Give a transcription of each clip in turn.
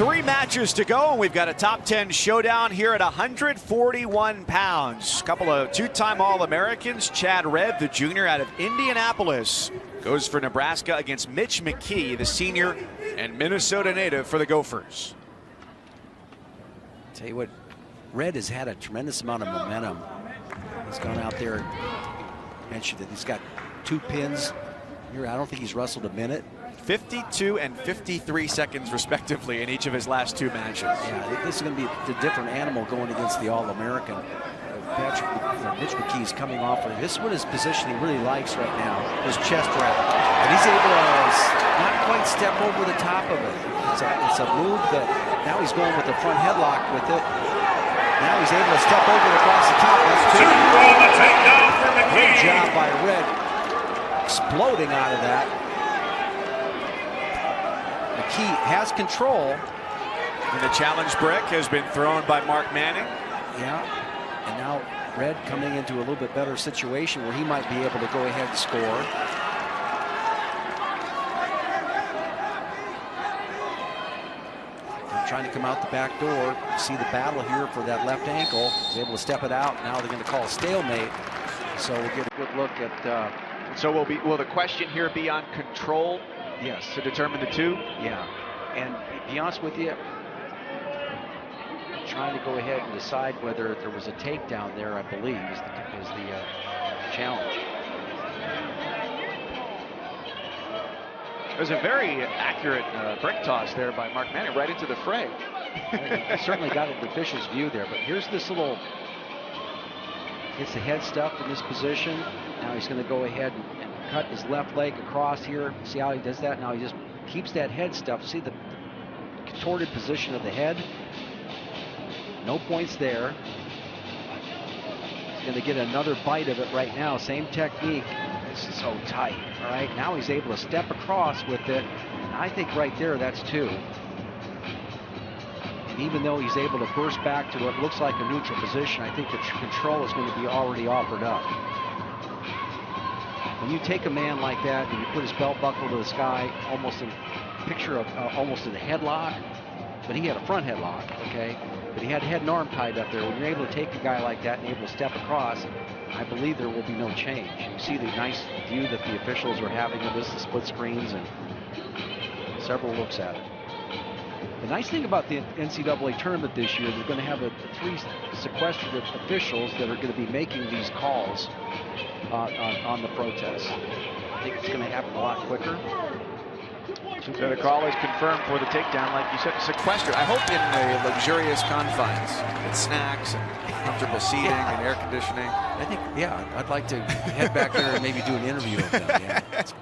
3 matches to go, and we've got a top 10 showdown here at 141 pounds. A couple of two-time All-Americans. Chad Redd, the junior out of Indianapolis, goes for Nebraska against Mitch McKee, the senior and Minnesota native for the Gophers. Tell you what, Redd has had a tremendous amount of momentum. He's gone out there, mentioned that he's got 2 pins here. I don't think he's wrestled a minute. 52 and 53 seconds respectively in each of his last 2 matches. Yeah, this is going to be a different animal going against the All-American. Mitch McKee is coming off of this. Is what his position he really likes right now, his chest wrap. And he's able to not quite step over the top of it. It's a move that now he's going with the front headlock with it. Now he's able to step over across the top. Great job by Redd, exploding out of that. McKee has control. And the challenge brick has been thrown by Mark Manning. Yeah, and now Redd coming into a little bit better situation where he might be able to go ahead and score. Trying to come out the back door. You see the battle here for that left ankle. He's able to step it out. Now they're going to call a stalemate. So we'll get a good look at. So will the question here be on control? Yes. To determine the 2? Yeah. And to be honest with you, trying to go ahead and decide whether there was a takedown there, I believe, is the challenge. It was a very accurate brick toss there by Mark Manning, right into the fray. He certainly got an official's view there, but here's this little, gets the head stuff in this position. Now he's going to go ahead and cut his left leg across here. See how he does that? Now he just keeps that head stuff. See the contorted position of the head? No points there. He's going to get another bite of it right now. Same technique. This is so tight. All right, now he's able to step across with it. And I think right there, that's 2. And even though he's able to burst back to what looks like a neutral position, I think the control is going to be already offered up. When you take a man like that and you put his belt buckle to the sky, almost in picture of almost in a headlock, but he had a front headlock, okay? But he had head and arm tied up there. When you're able to take a guy like that and able to step across, I believe there will be no change. You see the nice view that the officials are having of this, the split screens, and several looks at it. The nice thing about the NCAA tournament this year, they're going to have 3 sequestered officials that are going to be making these calls on the protest. I think it's going to happen a lot quicker. So the call is confirmed for the takedown, like you said, sequestered. I hope in a luxurious confines, with snacks and comfortable seating and air conditioning. I think, yeah, I'd like to head back there and maybe do an interview with them. Yeah, that's a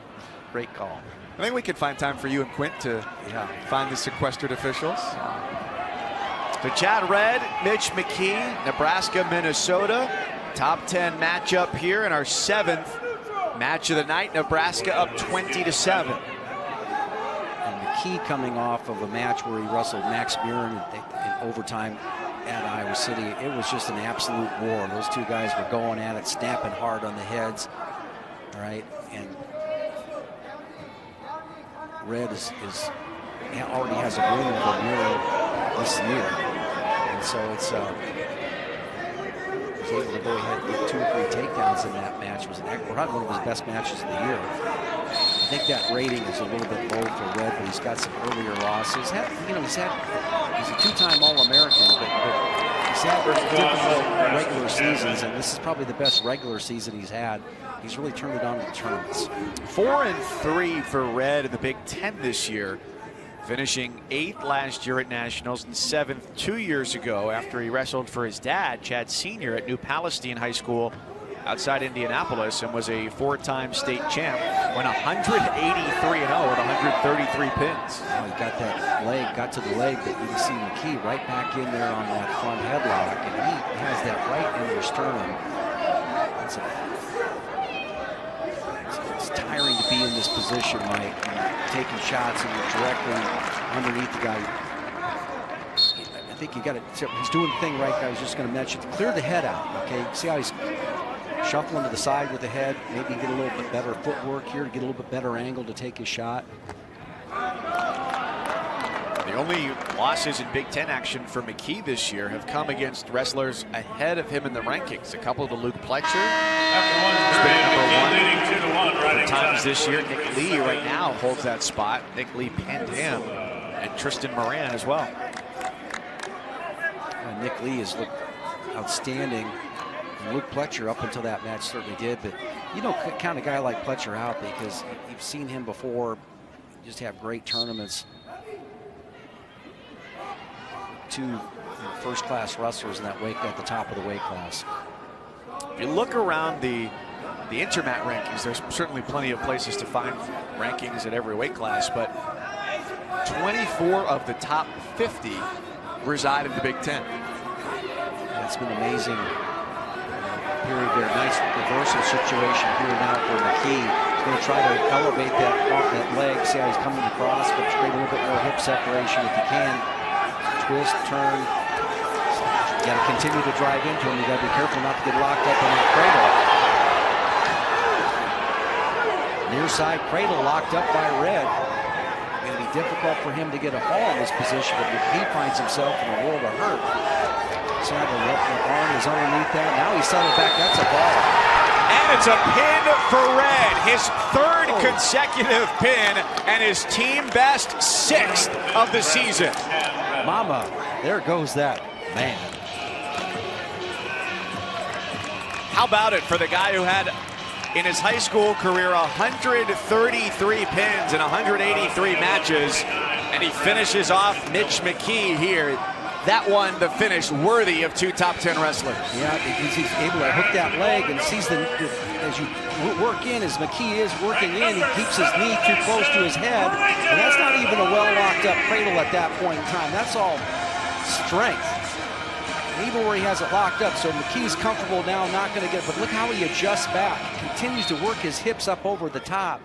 great call. I think we could find time for you and Quint to find the sequestered officials. So Chad Redd, Mitch McKee, Nebraska, Minnesota. Top 10 matchup here in our 7th match of the night. Nebraska up 20-7. McKee coming off of a match where he wrestled Max Buren in overtime at Iowa City. It was just an absolute war. Those 2 guys were going at it, snapping hard on the heads. All right, and Redd already has a win over Buren this year, and so it's was able to go ahead and get 2 or 3 takedowns in that match. It was probably one of his best matches of the year. I think that rating is a little bit low for Redd, but he's got some earlier losses. He's a 2-time All-American, but he's had difficult regular seasons, and this is probably the best regular season he's had. He's really turned it on in the tournaments. 4-3 for Redd in the Big Ten this year, finishing 8th last year at Nationals and 7th 2 years ago after he wrestled for his dad, Chad Sr., at New Palestine High School outside Indianapolis, and was a 4-time state champ, went 183-0 with 133 pins. Oh, he got that leg, got to the leg, but you can see McKee right back in there on that front headlock, and he has that right in the sternum. It's tiring to be in this position, Mike. You're taking shots and you're directly underneath the guy. I think you got it. He's doing the thing right. I was just going to mention, clear the head out. Okay, see how he's shuffling to the side with the head. Maybe get a little bit better footwork here to get a little bit better angle to take his shot. The only losses in Big Ten action for McKee this year have come against wrestlers ahead of him in the rankings. A couple to Luke Pletcher, who's been #1 for times this year. Nick Lee right now holds that spot. Nick Lee pinned him, and Tristan Moran as well. Nick Lee has looked outstanding. And Luke Pletcher up until that match certainly did, but you don't count a guy like Pletcher out because you've seen him before just have great tournaments. Two first-class wrestlers in that weight at the top of the weight class. If you look around the Intermat rankings, there's certainly plenty of places to find rankings at every weight class, but 24 of the top 50 reside in the Big Ten. Yeah, it's been amazing period there. Nice reversal situation here now for McKee. He's going to try to elevate that leg. See how he's coming across, but create a little bit more hip separation if he can. Twist, turn. You got to continue to drive into him. You got to be careful not to get locked up in that cradle. Near side cradle locked up by Red. Going to be difficult for him to get a fall in this position, but he finds himself in a world of hurt. Sadly, the arm is underneath that. Now he's settled back. That's a ball. And it's a pin for Red. His third consecutive pin and his team best 6th of the season. Mama, there goes that man. How about it for the guy who had in his high school career 133 pins in 183 matches, and he finishes off Mitch McKee here. That one, the finish worthy of 2 top 10 wrestlers. Yeah, he's able to hook that leg and sees as you work in, as McKee is working in, he keeps his knee too close to his head, and that's not even a well locked up cradle at that point in time. That's all strength. And even where he has it locked up, so McKee's comfortable now, not going to get it, but look how he adjusts back, continues to work his hips up over the top.